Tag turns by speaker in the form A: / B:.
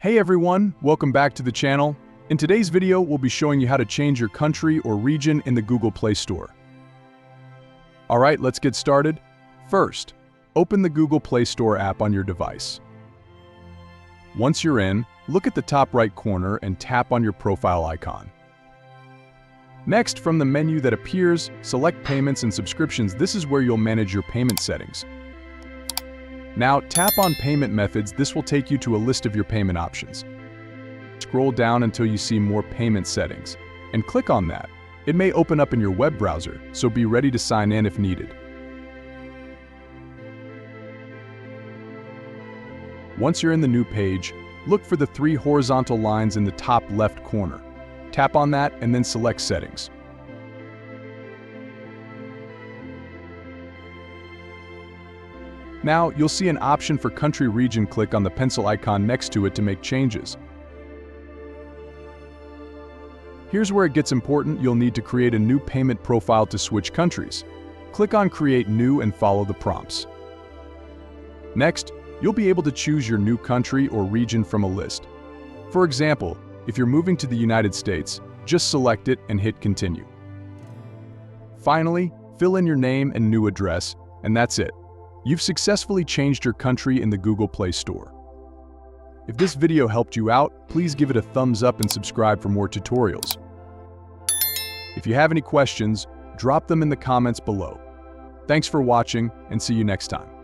A: Hey everyone, welcome back to the channel. In today's video, we'll be showing you how to change your country or region in the Google Play Store. Alright, let's get started. First, open the Google Play Store app on your device. Once you're in, look at the top right corner and tap on your profile icon. Next, from the menu that appears, select Payments and Subscriptions. This is where you'll manage your payment settings. Now, tap on Payment Methods. This will take you to a list of your payment options. Scroll down until you see More Payment Settings, and click on that. It may open up in your web browser, so be ready to sign in if needed. Once you're in the new page, look for the three horizontal lines in the top left corner. Tap on that and then select Settings. Now, you'll see an option for country region. Click on the pencil icon next to it to make changes. Here's where it gets important. You'll need to create a new payment profile to switch countries. Click on Create New and follow the prompts. Next, you'll be able to choose your new country or region from a list. For example, if you're moving to the United States, just select it and hit Continue. Finally, fill in your name and new address, and that's it. You've successfully changed your country in the Google Play Store. If this video helped you out, please give it a thumbs up and subscribe for more tutorials. If you have any questions, drop them in the comments below. Thanks for watching, and see you next time.